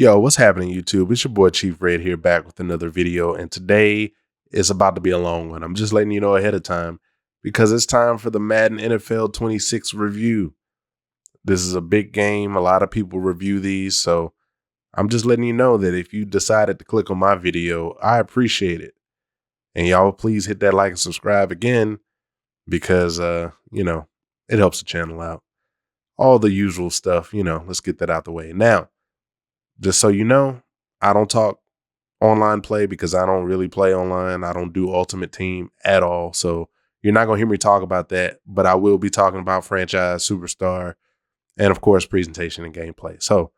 Yo, what's happening, YouTube? It's your boy Chief Red here back with another video. And today is about to be a long one. I'm just letting you know ahead of time because it's time for the Madden NFL 26 review. This is a big game. A lot of people review these. So I'm just letting you know that if you decided to click on my video, I appreciate it. And y'all please hit that like and subscribe again because, it helps the channel out. All the usual stuff, let's get that out the way. Now, just so you know, I don't talk online play because I don't really play online. I don't do Ultimate Team at all. So you're not going to hear me talk about that, but I will be talking about franchise, superstar, and of course, presentation and gameplay. So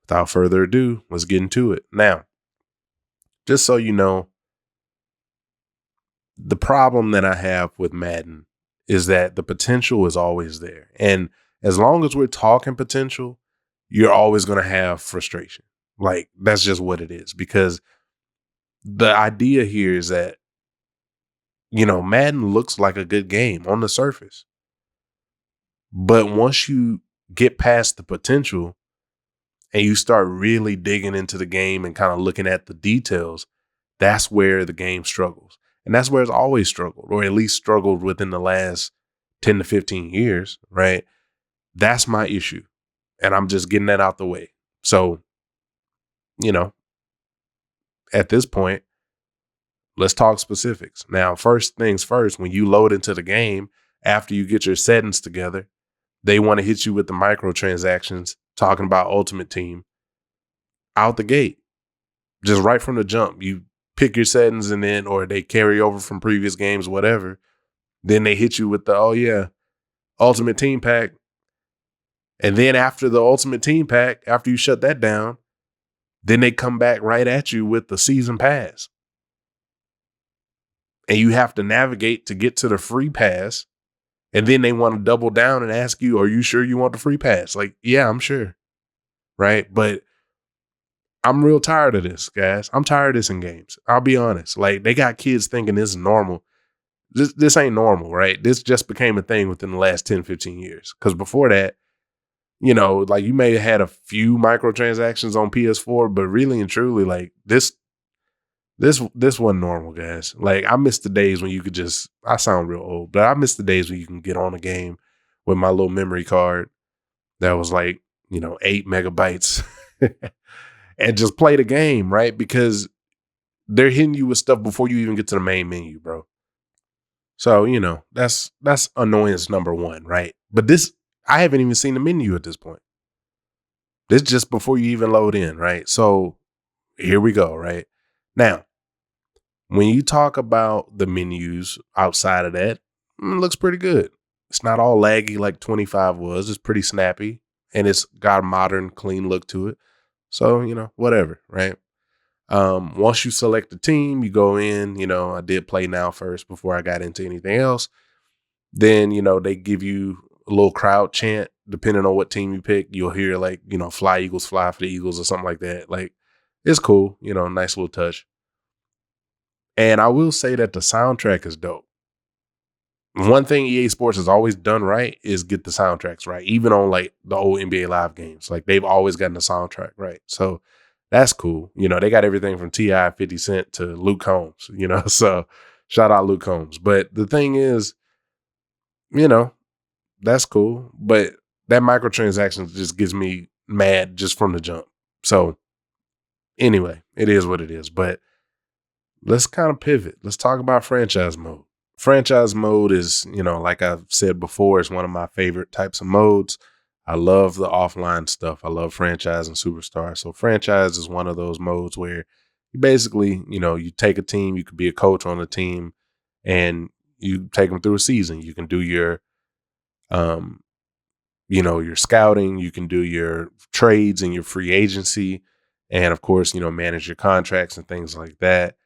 without further ado, let's get into it. Now, just so you know, the problem that I have with Madden is that the potential is always there. And as long as we're talking potential, you're always going to have frustration. Like, that's just what it is, because the idea here is that, Madden looks like a good game on the surface. But once you get past the potential and you start really digging into the game and kind of looking at the details, that's where the game struggles. And that's where it's always struggled, or at least struggled within the last 10 to 15 years, right? That's my issue. And I'm just getting that out the way. So, at this point, let's talk specifics. Now, first things first, when you load into the game, after you get your settings together, they want to hit you with the microtransactions, talking about Ultimate Team, out the gate. Just right from the jump. You pick your settings and then, or they carry over from previous games, whatever. Then they hit you with the, Ultimate Team pack. And then after the Ultimate Team pack, after you shut that down, then they come back right at you with the season pass. And you have to navigate to get to the free pass. And then they want to double down and ask you, are you sure you want the free pass? Like, yeah, I'm sure. Right. But I'm real tired of this, guys. I'm tired of this in games. I'll be honest. Like, they got kids thinking this is normal. This ain't normal, right? This just became a thing within the last 10, 15 years. Because before that, like, you may have had a few microtransactions on PS4, but really and truly, like, this wasn't normal, guys. Like, I miss the days when you could I sound real old, but I miss the days when you can get on a game with my little memory card that was like, 8 megabytes and just play the game, right? Because they're hitting you with stuff before you even get to the main menu, bro. So, that's annoyance number one, right? But I haven't even seen the menu at this point. This just before you even load in, right? So here we go, right? Now, when you talk about the menus outside of that, it looks pretty good. It's not all laggy like 25 was. It's pretty snappy, and it's got a modern, clean look to it. So, whatever, right? Once you select the team, you go in, I did play now first before I got into anything else. Then, they give you a little crowd chant. Depending on what team you pick, you'll hear like, fly Eagles, fly for the Eagles or something like that. Like, it's cool, nice little touch. And I will say that the soundtrack is dope. One thing EA Sports has always done right is get the soundtracks right. Even on like the old NBA Live games, like, they've always gotten the soundtrack right. So that's cool. They got everything from T.I., 50 Cent to Luke Combs, so shout out Luke Combs. But the thing is, that's cool. But that microtransaction just gets me mad just from the jump. So anyway, it is what it is. But let's kind of pivot. Let's talk about franchise mode. Franchise mode is, like I've said before, it's one of my favorite types of modes. I love the offline stuff. I love franchise and superstar. So franchise is one of those modes where you basically, you take a team, you could be a coach on a team, and you take them through a season. You can do your, your scouting, you can do your trades and your free agency, and of course, manage your contracts and things like that.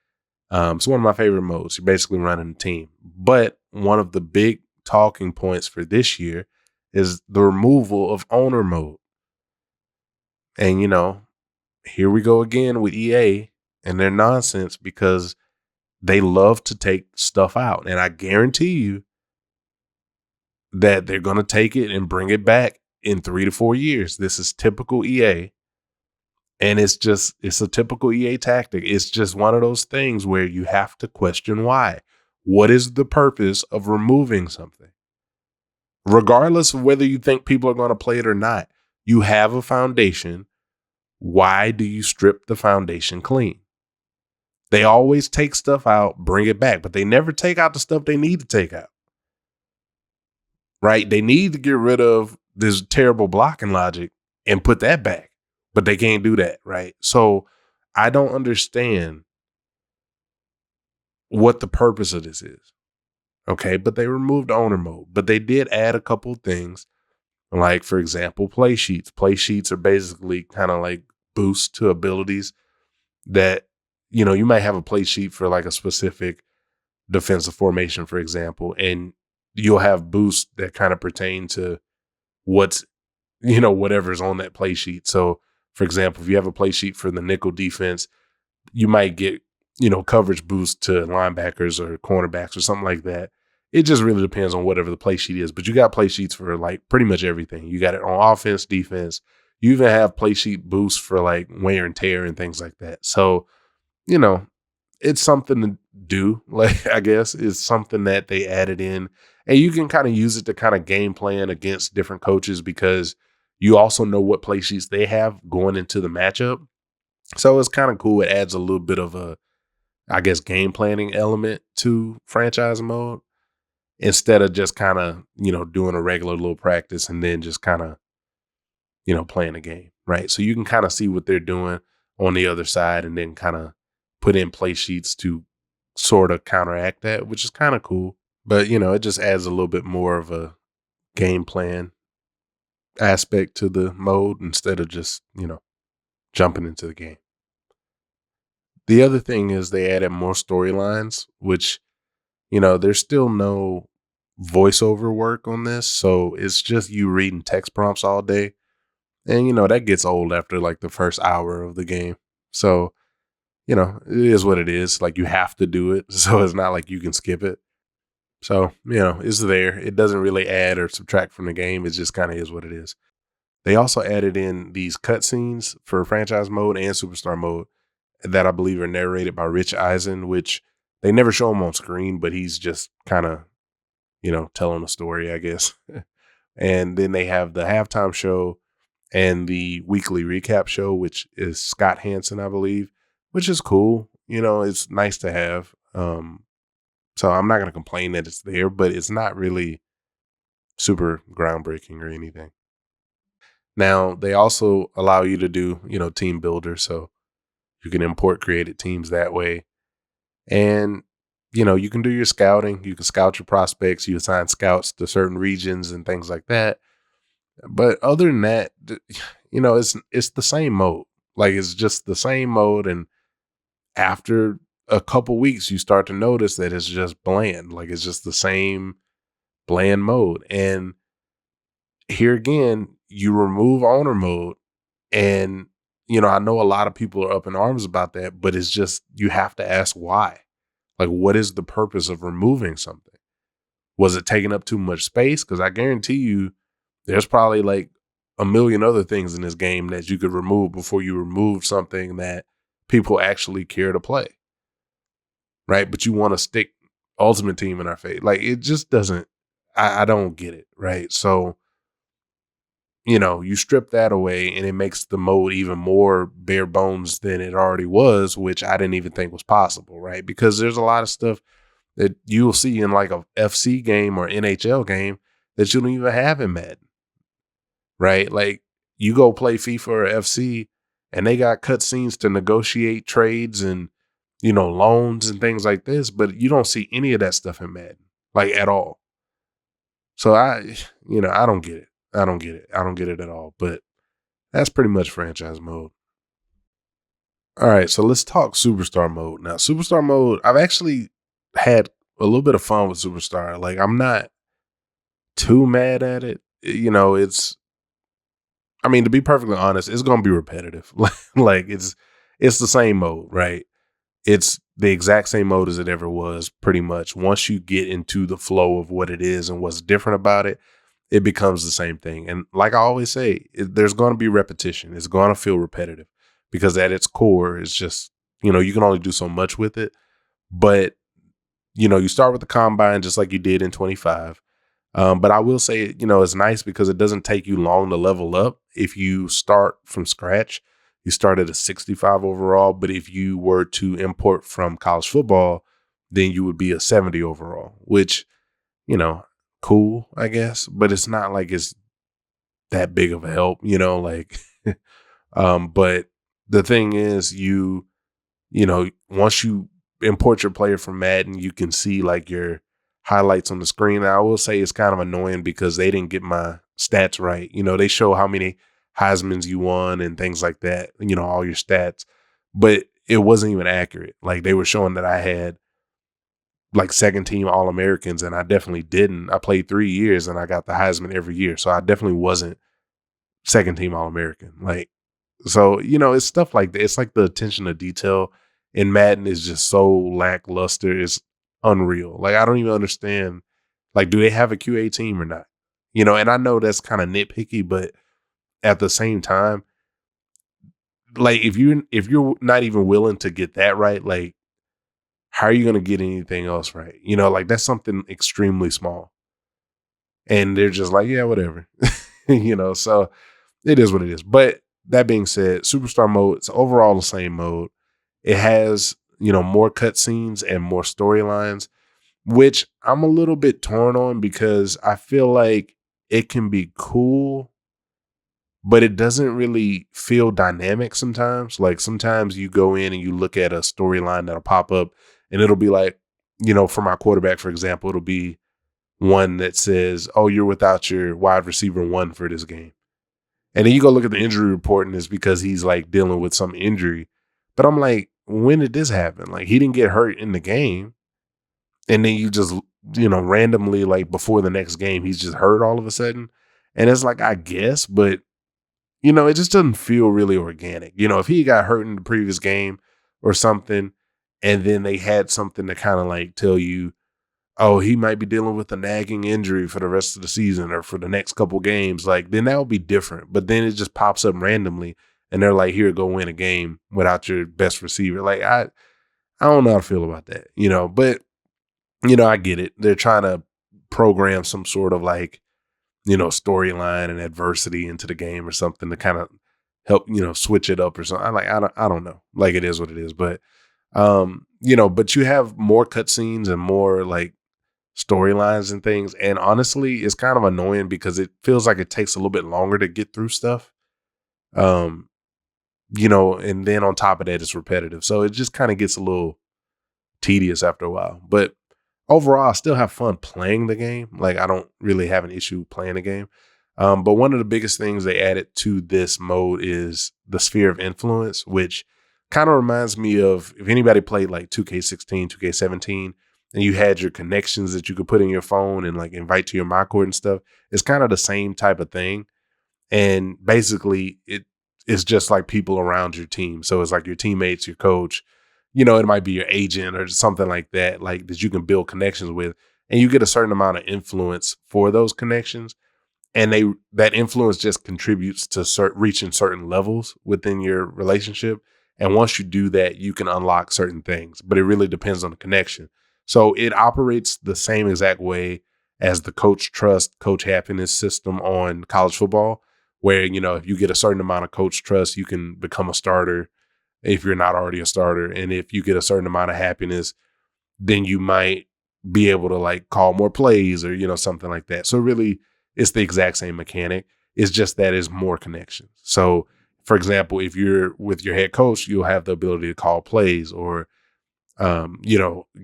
It's one of my favorite modes. You're basically running a team. But one of the big talking points for this year is the removal of owner mode. And, here we go again with EA and their nonsense, because they love to take stuff out. And I guarantee you that they're going to take it and bring it back in 3 to 4 years. This is typical EA. And it's a typical EA tactic. It's just one of those things where you have to question why. What is the purpose of removing something? Regardless of whether you think people are going to play it or not, you have a foundation. Why do you strip the foundation clean? They always take stuff out, bring it back, but they never take out the stuff they need to take out. Right? They need to get rid of this terrible blocking logic and put that back, but they can't do that. Right? So I don't understand what the purpose of this is. Okay. But they removed owner mode, but they did add a couple things. Like, for example, play sheets. Play sheets are basically kind of like boosts to abilities that, you might have a play sheet for like a specific defensive formation, for example, and you'll have boosts that kind of pertain to what's, whatever's on that play sheet. So, for example, if you have a play sheet for the nickel defense, you might get, coverage boost to linebackers or cornerbacks or something like that. It just really depends on whatever the play sheet is. But you got play sheets for like pretty much everything. You got it on offense, defense. You even have play sheet boosts for like wear and tear and things like that. So, it's something to do. Like, I guess it's something that they added in. And you can kind of use it to kind of game plan against different coaches because you also know what play sheets they have going into the matchup. So it's kind of cool. It adds a little bit of a, I guess, game planning element to franchise mode instead of just kind of, doing a regular little practice and then just kind of, playing a game, right? So you can kind of see what they're doing on the other side and then kind of put in play sheets to sort of counteract that, which is kind of cool. But, it just adds a little bit more of a game plan aspect to the mode instead of just, jumping into the game. The other thing is they added more storylines, which, there's still no voiceover work on this. So it's just you reading text prompts all day. And, that gets old after like the first hour of the game. So, it is what it is. Like you have to do it. So it's not like you can skip it. So, it's there. It doesn't really add or subtract from the game. It just kind of is what it is. They also added in these cutscenes for franchise mode and superstar mode that I believe are narrated by Rich Eisen, which they never show him on screen, but he's just kind of, telling a story, I guess. And then they have the halftime show and the weekly recap show, which is Scott Hansen, I believe, which is cool. It's nice to have. So I'm not going to complain that it's there, but it's not really super groundbreaking or anything. Now, they also allow you to do, team builder. So you can import created teams that way. And, you can do your scouting. You can scout your prospects. You assign scouts to certain regions and things like that. But other than that, it's the same mode. Like it's just the same mode. And after a couple weeks, you start to notice that it's just bland. Like it's just the same bland mode. And here again, you remove owner mode. And, I know a lot of people are up in arms about that, but it's just, you have to ask why. Like, what is the purpose of removing something? Was it taking up too much space? Because I guarantee you, there's probably like a million other things in this game that you could remove before you remove something that people actually care to play. Right. But you want to stick Ultimate Team in our face. Like it just doesn't, I don't get it. Right. So, you strip that away and it makes the mode even more bare bones than it already was, which I didn't even think was possible. Right. Because there's a lot of stuff that you'll see in like a FC game or NHL game that you don't even have in Madden. Right? Like you go play FIFA or FC and they got cutscenes to negotiate trades and, loans and things like this, but you don't see any of that stuff in Madden, like at all. So I don't get it. I don't get it. I don't get it at all, but that's pretty much franchise mode. All right. So let's talk superstar mode. Now, superstar mode, I've actually had a little bit of fun with superstar. Like I'm not too mad at it. To be perfectly honest, it's going to be repetitive. Like it's the same mode, right? It's the exact same mode as it ever was pretty much. Once you get into the flow of what it is and what's different about it, it becomes the same thing. And like I always say, there's going to be repetition. It's going to feel repetitive because at its core, it's just, you can only do so much with it. But, you start with the combine just like you did in 25. But I will say, it's nice because it doesn't take you long to level up. If you start from scratch, you start at a 65 overall. But if you were to import from college football, then you would be a 70 overall, which, cool, I guess. But it's not like it's that big of a help, like, but the thing is once you import your player from Madden, you can see like your highlights on the screen. And I will say it's kind of annoying because they didn't get my stats right. They show how many Heismans you won and things like that, all your stats, but it wasn't even accurate. Like they were showing that I had like second team All-Americans and I definitely didn't. I played 3 years and I got the Heisman every year. So I definitely wasn't second team All-American. Like, so, it's stuff like that. It's like the attention to detail in Madden is just so lackluster. It's unreal. Like, I don't even understand. Like, do they have a QA team or not? And I know that's kind of nitpicky, but at the same time, like if you're not even willing to get that right, like how are you going to get anything else right? Like that's something extremely small. And they're just like, yeah, whatever. So it is what it is. But that being said, Superstar mode, it's overall the same mode. It has, more cutscenes and more storylines, which I'm a little bit torn on because I feel like it can be cool, but it doesn't really feel dynamic sometimes. Like sometimes you go in and you look at a storyline that'll pop up and it'll be like, for my quarterback, for example, it'll be one that says, oh, you're without your wide receiver 1 for this game. And then you go look at the injury report and it's because he's like dealing with some injury. But I'm like, when did this happen? Like he didn't get hurt in the game. And then you just, randomly like before the next game, he's just hurt all of a sudden. And it's like, I guess, but it just doesn't feel really organic. If he got hurt in the previous game or something, and then they had something to kind of like tell you, oh, he might be dealing with a nagging injury for the rest of the season or for the next couple games, like then that would be different. But then it just pops up randomly and they're like, here, go win a game without your best receiver. Like I don't know how to feel about that, but I get it. They're trying to program some sort of like, storyline and adversity into the game or something to kind of help, switch it up or something. I don't know. Like it is what it is. But but you have more cutscenes and more like storylines and things. And honestly, it's kind of annoying because it feels like it takes a little bit longer to get through stuff. And then on top of that, it's repetitive. So it just kind of gets a little tedious after a while. But overall, I still have fun playing the game. Like I don't really have an issue playing the game. But one of the biggest things they added to this mode is the sphere of influence, which kind of reminds me of if anybody played like 2K16, 2K17, and you had your connections that you could put in your phone and like invite to your MyCourt and stuff. It's kind of the same type of thing. And basically it's just like people around your team. So it's like your teammates, your coach, it might be your agent or something like that you can build connections with. And you get a certain amount of influence for those connections. And that influence just contributes to reaching certain levels within your relationship. And once you do that, you can unlock certain things, but it really depends on the connection. So it operates the same exact way as the coach trust, coach happiness system on college football, where, if you get a certain amount of coach trust, you can become a starter if you're not already a starter. And if you get a certain amount of happiness, then you might be able to like call more plays or, something like that. So really, it's the exact same mechanic. It's just that it's more connections. So, for example, if you're with your head coach, you'll have the ability to call plays or,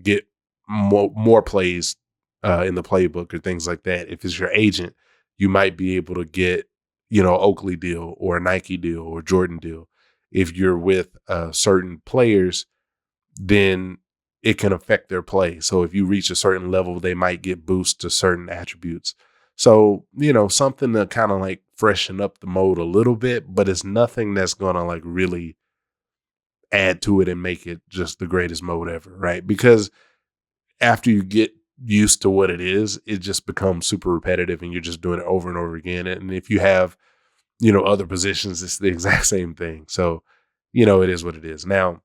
get more plays in the playbook or things like that. If it's your agent, you might be able to get, Oakley deal or a Nike deal or Jordan deal. If you're with certain players, then it can affect their play. So if you reach a certain level, they might get boosts to certain attributes. So, something to kind of like freshen up the mode a little bit, but it's nothing that's going to like really add to it and make it just the greatest mode ever, right? Because after you get used to what it is, it just becomes super repetitive and you're just doing it over and over again. And if you have, other positions, it's the exact same thing. So it is what it is. Now,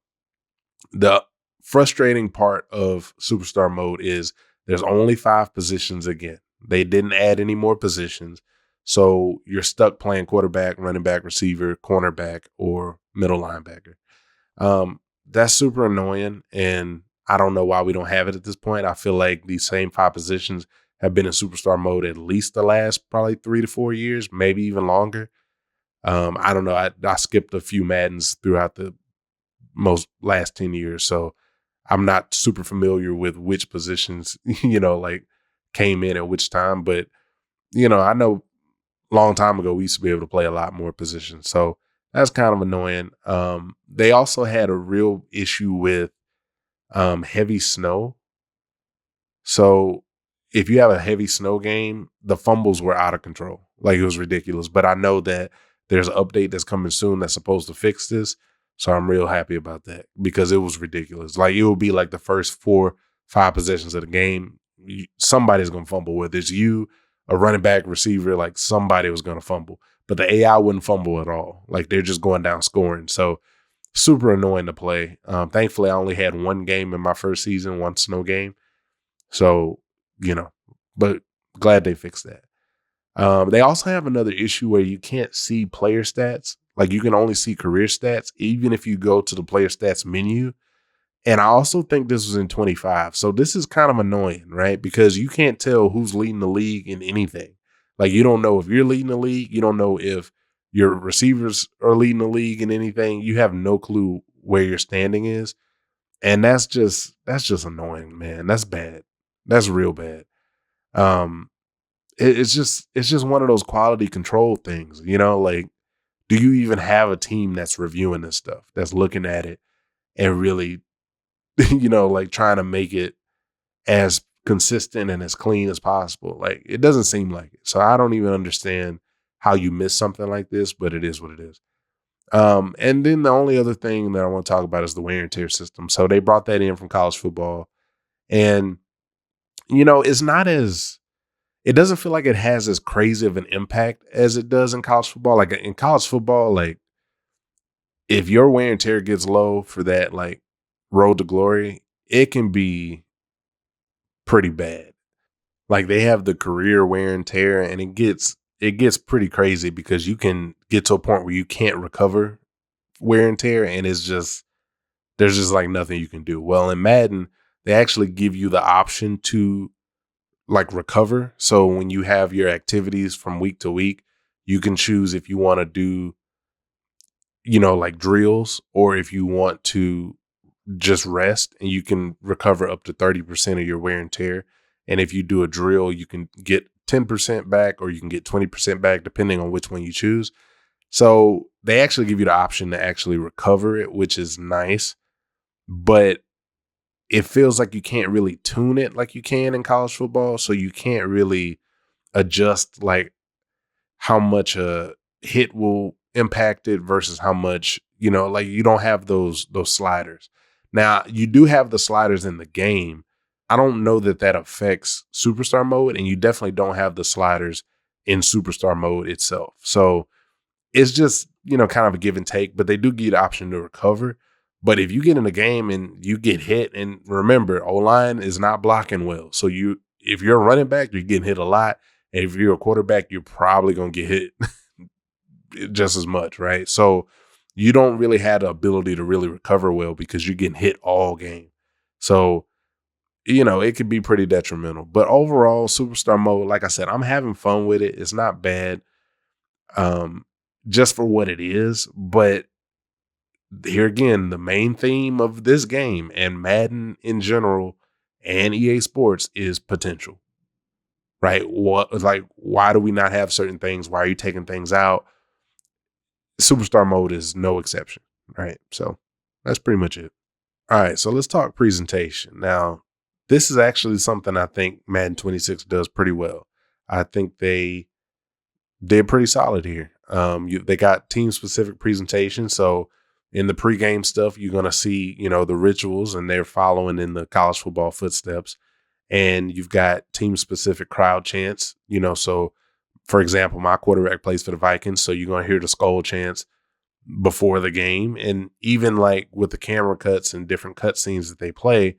the frustrating part of Superstar mode is there's only 5 positions again. They didn't add any more positions. So you're stuck playing quarterback, running back, receiver, cornerback, or middle linebacker. That's super annoying. And I don't know why we don't have it at this point. I feel like these same 5 positions have been in Superstar mode at least the last probably 3 to 4 years, maybe even longer. I don't know. I skipped a few Maddens throughout the most last 10 years. So I'm not super familiar with which positions, like came in at which time. But, I know a long time ago, we used to be able to play a lot more positions. So that's kind of annoying. They also had a real issue with heavy snow. So if you have a heavy snow game, the fumbles were out of control. Like it was ridiculous. But I know that there's an update that's coming soon that's supposed to fix this. So I'm real happy about that because it was ridiculous. Like it will be like the first 4-5 possessions of the game. Somebody's going to fumble, whether it's you, a running back, receiver, like somebody was going to fumble. But the AI wouldn't fumble at all. Like they're just going down scoring. So super annoying to play. Thankfully, I only had one game in my first season, one snow game. So, but glad they fixed that. They also have another issue where you can't see player stats. Like you can only see career stats, even if you go to the player stats menu. And I also think this was in 25. So this is kind of annoying, right? Because you can't tell who's leading the league in anything. Like you don't know if you're leading the league. You don't know if your receivers are leading the league in anything. You have no clue where your standing is. And that's just annoying, man. That's bad. That's real bad. Um, it's just one of those quality control things, like, do you even have a team that's reviewing this stuff, that's looking at it and really, like trying to make it as consistent and as clean as possible? Like, it doesn't seem like it. So I don't even understand how you miss something like this, but it is what it is. And then the only other thing that I want to talk about is the wear and tear system. So they brought that in from college football, and it's not as, it doesn't feel like it has as crazy of an impact as it does in college football. Like in college football, like if your wear and tear gets low for that, like road to glory, it can be pretty bad. Like they have the career wear and tear, and it gets pretty crazy because you can get to a point where you can't recover wear and tear, and there's just like nothing you can do. Well, in Madden, they actually give you the option to like recover. So when you have your activities from week to week, you can choose if you want to do, like drills, or if you want to just rest, and you can recover up to 30% of your wear and tear. And if you do a drill, you can get 10% back, or you can get 20% back, depending on which one you choose. So they actually give you the option to actually recover it, which is nice, but it feels like you can't really tune it like you can in college football. So you can't really adjust like how much a hit will impact it versus how much, like you don't have those sliders. Now you do have the sliders in the game. I don't know that affects Superstar mode, and you definitely don't have the sliders in Superstar mode itself. So it's just, kind of a give and take, but they do give you the option to recover. But if you get in a game and you get hit, and remember, O-line is not blocking well. So if you're a running back, you're getting hit a lot. And if you're a quarterback, you're probably going to get hit just as much, right? So you don't really have the ability to really recover well because you're getting hit all game. So, it could be pretty detrimental. But overall, Superstar mode, like I said, I'm having fun with it. It's not bad. Just for what it is. But here again, the main theme of this game and Madden in general and EA Sports is potential, right? Why do we not have certain things? Why are you taking things out? Superstar mode is no exception, right? So that's pretty much it. All right, so let's talk presentation. Now, this is actually something I think Madden 26 does pretty well. I think they're pretty solid here. They got team specific presentation. So in the pregame stuff, you're going to see, the rituals, and they're following in the college football footsteps. And you've got team specific crowd chants, so for example, my quarterback plays for the Vikings. So you're going to hear the Skull chants. before the game. And even like with the camera cuts and different cut scenes that they play,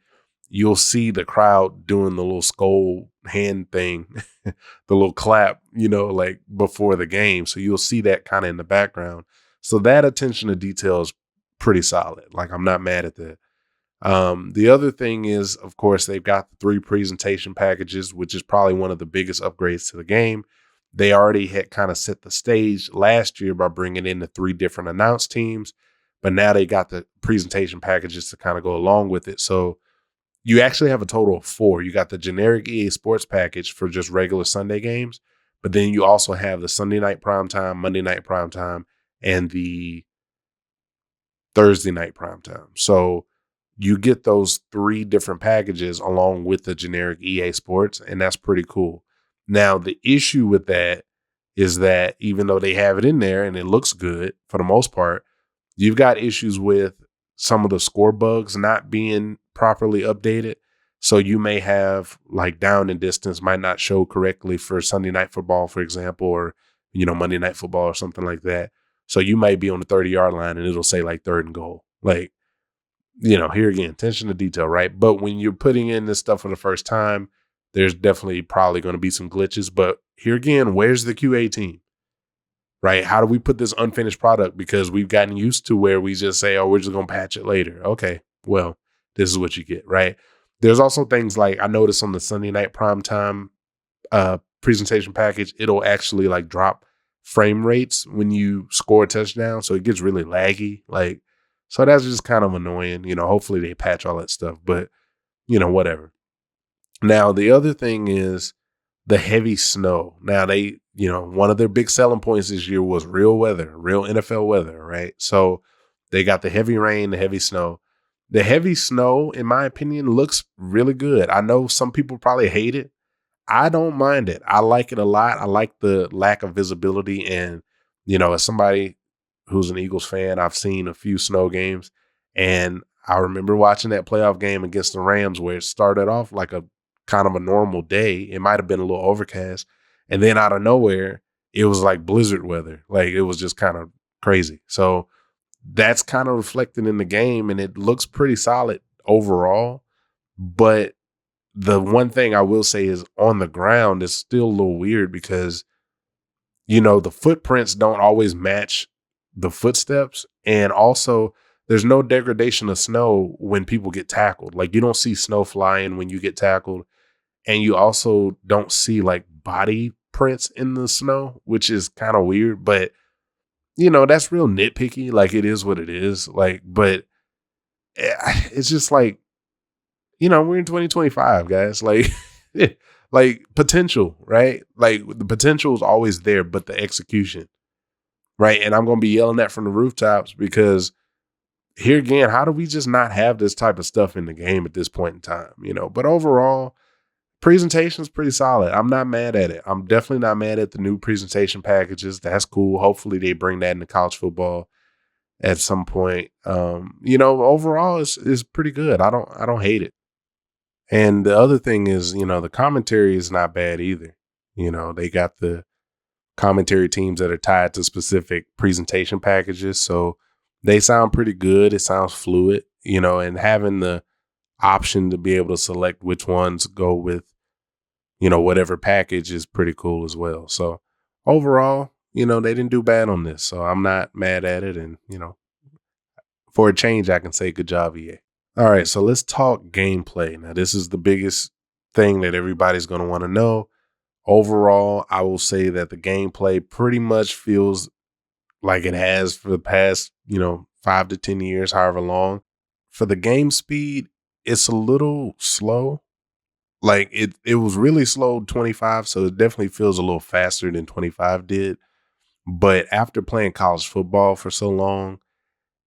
you'll see the crowd doing the little skull hand thing, the little clap, like before the game. So you'll see that kind of in the background. So that attention to detail is pretty solid. Like, I'm not mad at that. The other thing is, of course, they've got the 3 presentation packages, which is probably one of the biggest upgrades to the game. They already had kind of set the stage last year by bringing in the 3 different announce teams, but now they got the presentation packages to kind of go along with it. So you actually have a total of 4. You got the generic EA Sports package for just regular Sunday games, but then you also have the Sunday night primetime, Monday night primetime, and the Thursday night primetime. So you get those 3 different packages along with the generic EA Sports, and that's pretty cool. Now, the issue with that is that even though they have it in there and it looks good for the most part, you've got issues with some of the score bugs not being properly updated. So you may have like down and distance might not show correctly for Sunday night football, for example, or, Monday night football or something like that. So you might be on the 30-yard line and it'll say like 3rd and goal. Like, here again, attention to detail, right? But when you're putting in this stuff for the first time, there's definitely probably going to be some glitches. But here again, where's the QA team, right? How do we put this unfinished product? Because we've gotten used to where we just say, oh, we're just going to patch it later. Okay, well, this is what you get, right? There's also things like I noticed on the Sunday night primetime presentation package, it'll actually like drop frame rates when you score a touchdown. So it gets really laggy. So that's just kind of annoying. Hopefully they patch all that stuff, but whatever. Now, the other thing is the heavy snow. Now they, one of their big selling points this year was real weather, real NFL weather, right? So they got the heavy rain, the heavy snow. The heavy snow, in my opinion, looks really good. I know some people probably hate it. I don't mind it. I like it a lot. I like the lack of visibility. And, as somebody who's an Eagles fan, I've seen a few snow games. And I remember watching that playoff game against the Rams where it started off like a kind of a normal day. It might have been a little overcast. And then out of nowhere, it was like blizzard weather. Like, it was just kind of crazy. So that's kind of reflected in the game, and it looks pretty solid overall. But the one thing I will say is on the ground is still a little weird because, the footprints don't always match the footsteps. And also there's no degradation of snow when people get tackled. Like, you don't see snow flying when you get tackled. And you also don't see like body prints in the snow, which is kind of weird, but that's real nitpicky. Like, it is what it is. Like, but it's just like, we're in 2025, guys. Like, like potential, right? Like, the potential is always there, but the execution, right? And I'm going to be yelling that from the rooftops because here again, how do we just not have this type of stuff in the game at this point in time? But overall, presentation is pretty solid. I'm not mad at it. I'm definitely not mad at the new presentation packages. That's cool. Hopefully they bring that into college football at some point. Overall it's pretty good. I don't hate it. And the other thing is, the commentary is not bad either. They got the commentary teams that are tied to specific presentation packages. So they sound pretty good. It sounds fluid, and having the option to be able to select which ones go with, whatever package is pretty cool as well. So overall, they didn't do bad on this. So I'm not mad at it. And, for a change, I can say good job, EA. All right, so let's talk gameplay. Now, this is the biggest thing that everybody's going to want to know. Overall, I will say that the gameplay pretty much feels like it has for the past, 5 to 10 years, however long. For the game speed, it's a little slow. Like, it was really slow 25, so it definitely feels a little faster than 25 did. But after playing college football for so long,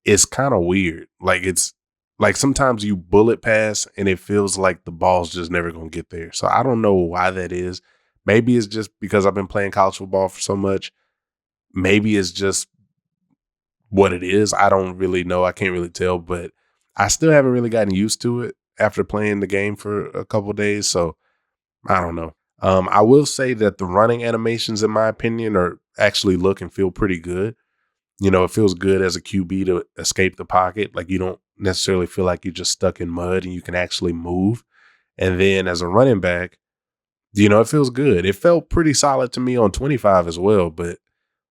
it's kind of weird. Like, it's like sometimes you bullet pass and it feels like the ball's just never going to get there. So I don't know why that is. Maybe it's just because I've been playing college football for so much. Maybe it's just what it is. I don't really know. I can't really tell, but I still haven't really gotten used to it after playing the game for a couple of days. So I don't know. I will say that the running animations, in my opinion, are actually look and feel pretty good. It feels good as a QB to escape the pocket. Like, you don't necessarily feel like you're just stuck in mud and you can actually move. And then as a running back, it feels good. It felt pretty solid to me on 25 as well, but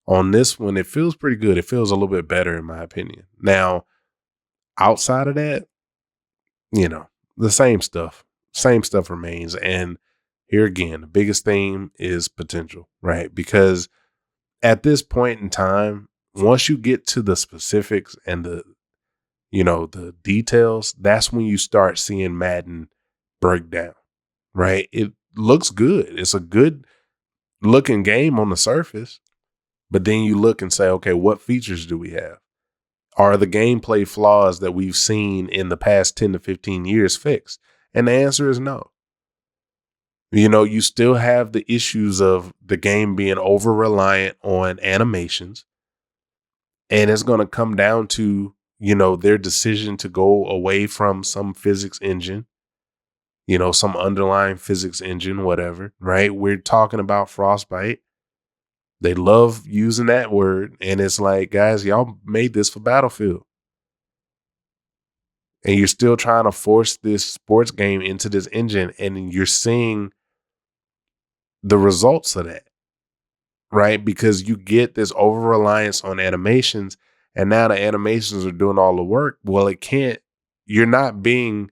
on this one, it feels pretty good. It feels a little bit better in my opinion. Now, outside of that, the same stuff remains. And here again, the biggest theme is potential, right? Because at this point in time, once you get to the specifics and the details, that's when you start seeing Madden break down, right? It looks good. It's a good looking game on the surface, but then you look and say, okay, what features do we have? Are the gameplay flaws that we've seen in the past 10 to 15 years fixed? And the answer is no. You still have the issues of the game being over reliant on animations. And it's going to come down to, their decision to go away from some physics engine, some underlying physics engine, whatever, right? We're talking about Frostbite. They love using that word. And it's like, guys, y'all made this for Battlefield. And you're still trying to force this sports game into this engine. And you're seeing the results of that, right? Because you get this over reliance on animations. And now the animations are doing all the work. Well, you're not being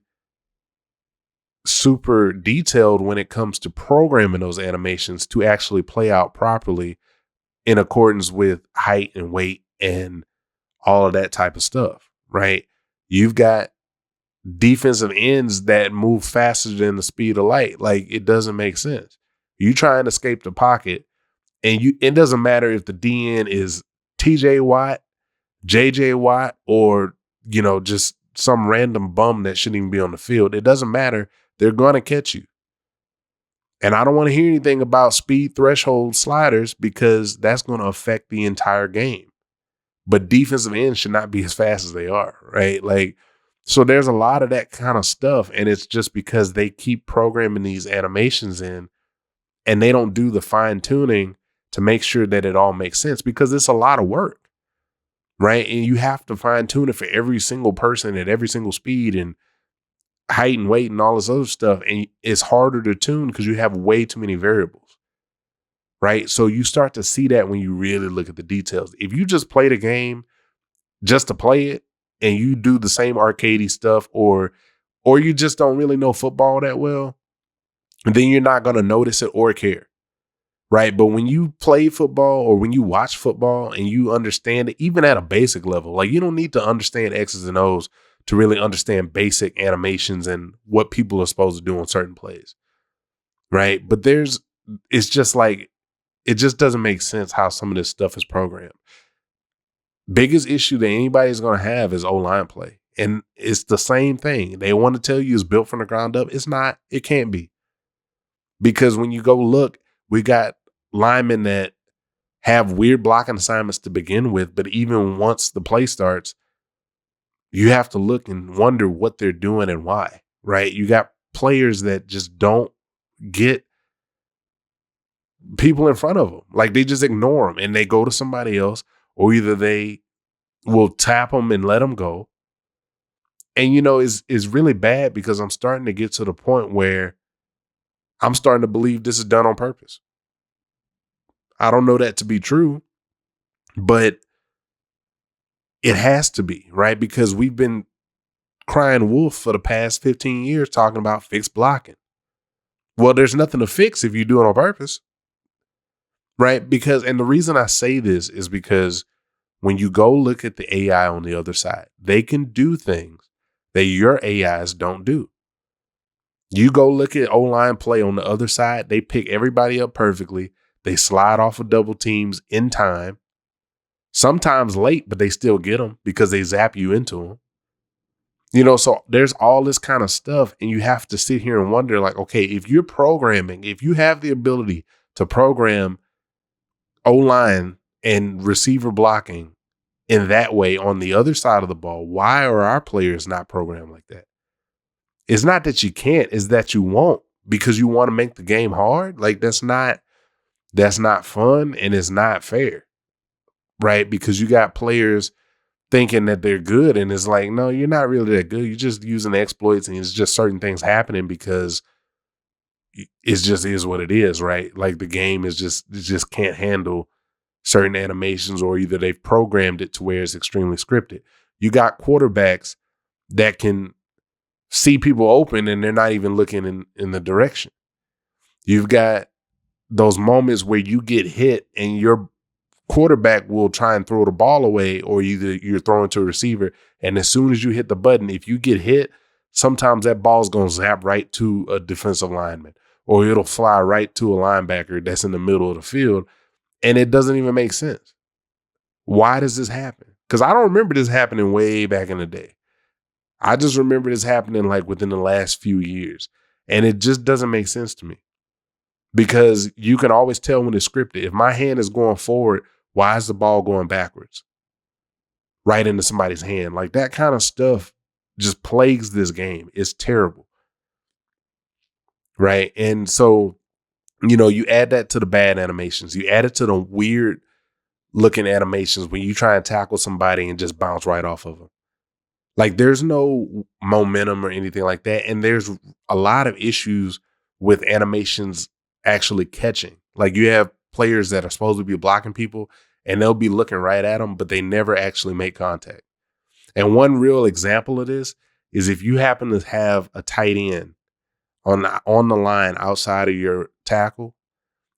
super detailed when it comes to programming those animations to actually play out properly in accordance with height and weight and all of that type of stuff, right? You've got defensive ends that move faster than the speed of light. Like, it doesn't make sense. You try and escape the pocket, and it doesn't matter if the DN is TJ Watt, JJ Watt, or, just some random bum that shouldn't even be on the field. It doesn't matter. They're going to catch you. And I don't want to hear anything about speed threshold sliders because that's going to affect the entire game. But defensive ends should not be as fast as they are, right? Like, so there's a lot of that kind of stuff. And it's just because they keep programming these animations in and they don't do the fine tuning to make sure that it all makes sense, because it's a lot of work, right? And you have to fine tune it for every single person at every single speed and height and weight and all this other stuff. And it's harder to tune because you have way too many variables, right? So you start to see that when you really look at the details. If you just play the game just to play it and you do the same arcadey stuff, or you just don't really know football that well, then you're not going to notice it or care, right? But when you play football or when you watch football and you understand it, even at a basic level, like, you don't need to understand X's and O's to really understand basic animations and what people are supposed to do on certain plays, right? But it's just like, it just doesn't make sense how some of this stuff is programmed. Biggest issue that anybody's going to have is O-line play. And it's the same thing. They want to tell you it's built from the ground up. It's not. It can't be. Because when you go look, we got linemen that have weird blocking assignments to begin with, but even once the play starts, you have to look and wonder what they're doing and why, right? You got players that just don't get people in front of them. Like, they just ignore them and they go to somebody else, or either they will tap them and let them go. And, it's really bad because I'm starting to get to the point where I'm starting to believe this is done on purpose. I don't know that to be true, but it has to be, right? Because we've been crying wolf for the past 15 years talking about fixed blocking. Well, there's nothing to fix if you do it on purpose, right? And the reason I say this is because when you go look at the AI on the other side, they can do things that your AIs don't do. You go look at O-line play on the other side, they pick everybody up perfectly. They slide off of double teams in time, sometimes late, but they still get them because they zap you into them. So there's all this kind of stuff, and you have to sit here and wonder, like, okay, if you have the ability to program O-line and receiver blocking in that way on the other side of the ball, why are our players not programmed like that? It's not that you can't, it's that you won't, because you want to make the game hard. Like, that's not fun, and it's not fair. right? Because you got players thinking that they're good, and it's like, no, you're not really that good. You're just using exploits, and it's just certain things happening because it just is what it is, right? Like the game is it just can't handle certain animations, or either they've programmed it to where it's extremely scripted. You got quarterbacks that can see people open and they're not even looking in the direction. You've got those moments where you get hit and your quarterback will try and throw the ball away, or either you're throwing to a receiver. And as soon as you hit the button, if you get hit, sometimes that ball's going to zap right to a defensive lineman, or it'll fly right to a linebacker that's in the middle of the field. And it doesn't even make sense. Why does this happen? Because I don't remember this happening way back in the day. I just remember this happening like within the last few years. And it just doesn't make sense to me. Because you can always tell when it's scripted. If my hand is going forward, why is the ball going backwards? Right into somebody's hand. Like that kind of stuff just plagues this game. It's terrible. Right? And so, you add that to the bad animations. You add it to the weird looking animations when you try and tackle somebody and just bounce right off of them. Like there's no momentum or anything like that. And there's a lot of issues with animations actually catching. Like you have players that are supposed to be blocking people and they'll be looking right at them, but they never actually make contact. And one real example of this is if you happen to have a tight end on the line outside of your tackle.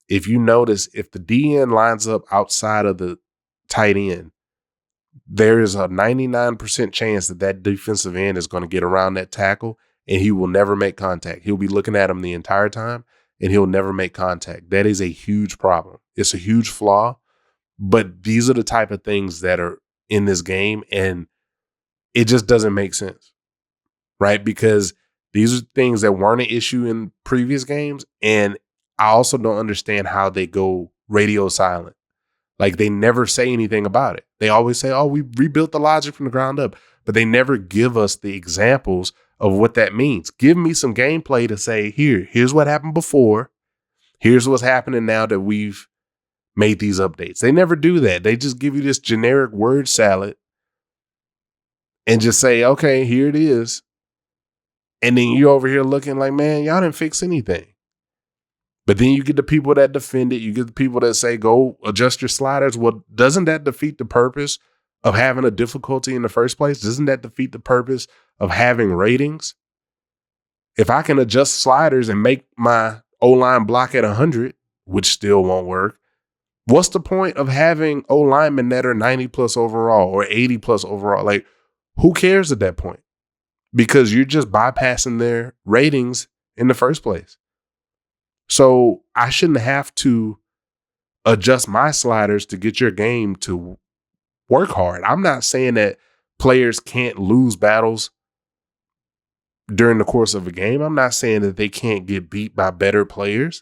If you notice, if the DN lines up outside of the tight end, there is a 99% chance that defensive end is going to get around that tackle and he will never make contact. He'll be looking at him the entire time and he'll never make contact. That is a huge problem. It's a huge flaw, but these are the type of things that are in this game and it just doesn't make sense, right? Because these are things that weren't an issue in previous games, and I also don't understand how they go radio silent. Like they never say anything about it. They always say, oh, we rebuilt the logic from the ground up, but they never give us the examples of what that means. Give me some gameplay to say, here's what happened before. Here's what's happening now that we've made these updates. They never do that. They just give you this generic word salad and just say, okay, here it is. And then you're over here looking like, man, y'all didn't fix anything. But then you get the people that defend it. You get the people that say, go adjust your sliders. Well, doesn't that defeat the purpose of having a difficulty in the first place? Doesn't that defeat the purpose of having ratings? If I can adjust sliders and make my O-line block at 100, which still won't work, what's the point of having O-linemen that are 90 plus overall or 80 plus overall? Like, who cares at that point? Because you're just bypassing their ratings in the first place. So I shouldn't have to adjust my sliders to get your game to work hard. I'm not saying that players can't lose battles during the course of a game. I'm not saying that they can't get beat by better players.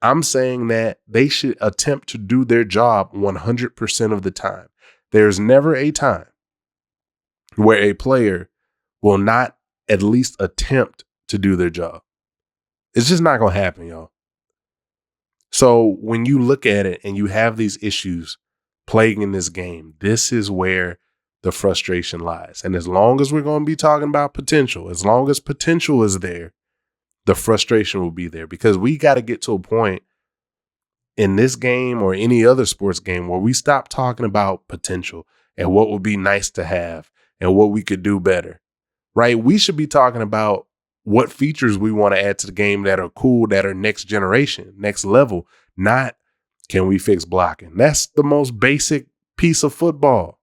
I'm saying that they should attempt to do their job 100% of the time. There's never a time where a player will not at least attempt to do their job. It's just not going to happen, y'all. So when you look at it and you have these issues plaguing this game, this is where the frustration lies. And as long as we're going to be talking about potential, as long as potential is there, the frustration will be there, because we got to get to a point in this game or any other sports game where we stop talking about potential and what would be nice to have and what we could do better, right? We should be talking about what features we want to add to the game that are cool, that are next generation, next level, not can we fix blocking? That's the most basic piece of football.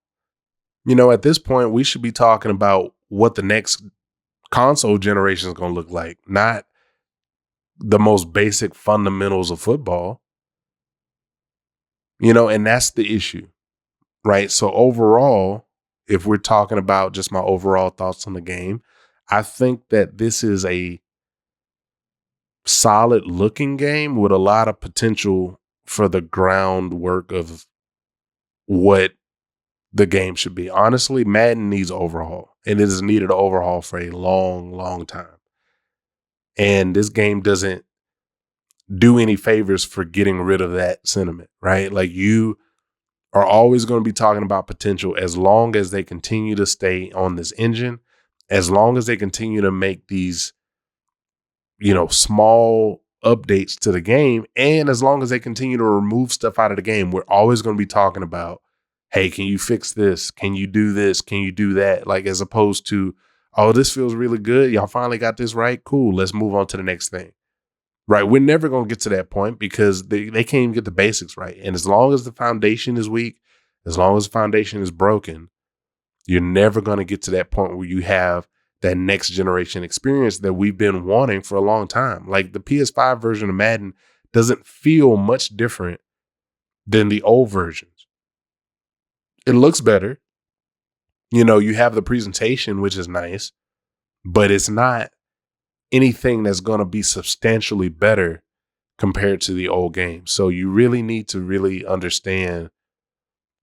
At this point, we should be talking about what the next console generation is going to look like, not the most basic fundamentals of football. And that's the issue, right? So overall, if we're talking about just my overall thoughts on the game, I think that this is a solid looking game with a lot of potential for the groundwork of what the game should be. Honestly, Madden needs overhaul, and it has needed an overhaul for a long, long time. And this game doesn't do any favors for getting rid of that sentiment, right? Like are always going to be talking about potential as long as they continue to stay on this engine, as long as they continue to make these, small updates to the game, and as long as they continue to remove stuff out of the game. We're always going to be talking about, hey, can you fix this? Can you do this? Can you do that? Like, as opposed to, oh, this feels really good. Y'all finally got this right. Cool. Let's move on to the next thing. Right. We're never going to get to that point because they can't even get the basics right. And as long as the foundation is weak, as long as the foundation is broken, you're never going to get to that point where you have that next generation experience that we've been wanting for a long time. Like, the PS5 version of Madden doesn't feel much different than the old versions. It looks better. You have the presentation, which is nice, but it's not anything that's going to be substantially better compared to the old game. So you really need to really understand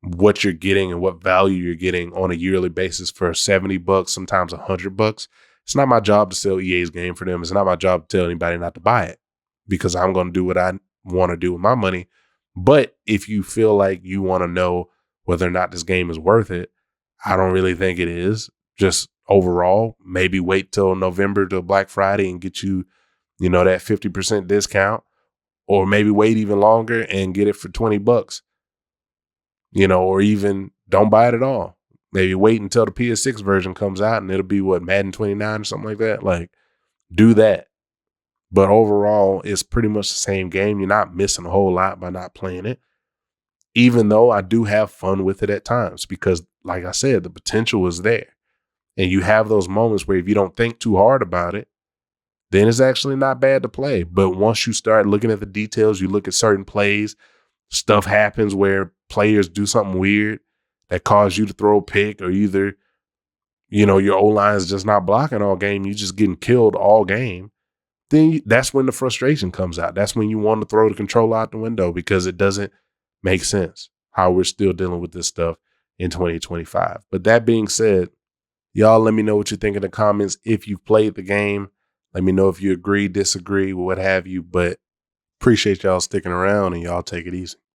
what you're getting and what value you're getting on a yearly basis for $70, sometimes $100. It's not my job to sell EA's game for them. It's not my job to tell anybody not to buy it, because I'm going to do what I want to do with my money. But if you feel like you want to know whether or not this game is worth it, I don't really think it is. Just overall, maybe wait till November to Black Friday and get you, that 50% discount, or maybe wait even longer and get it for $20. Or even don't buy it at all. Maybe wait until the PS6 version comes out and it'll be Madden 29 or something like that. Like, do that. But overall, it's pretty much the same game. You're not missing a whole lot by not playing it. Even though I do have fun with it at times, because like I said, the potential is there. And you have those moments where if you don't think too hard about it, then it's actually not bad to play. But once you start looking at the details, you look at certain plays, stuff happens where players do something weird that cause you to throw a pick, or either, your O-line is just not blocking all game. You're just getting killed all game. Then that's when the frustration comes out. That's when you want to throw the controller out the window, because it doesn't make sense how we're still dealing with this stuff in 2025. But that being said, y'all let me know what you think in the comments. If you've played the game, let me know if you agree, disagree, what have you. But appreciate y'all sticking around, and y'all take it easy.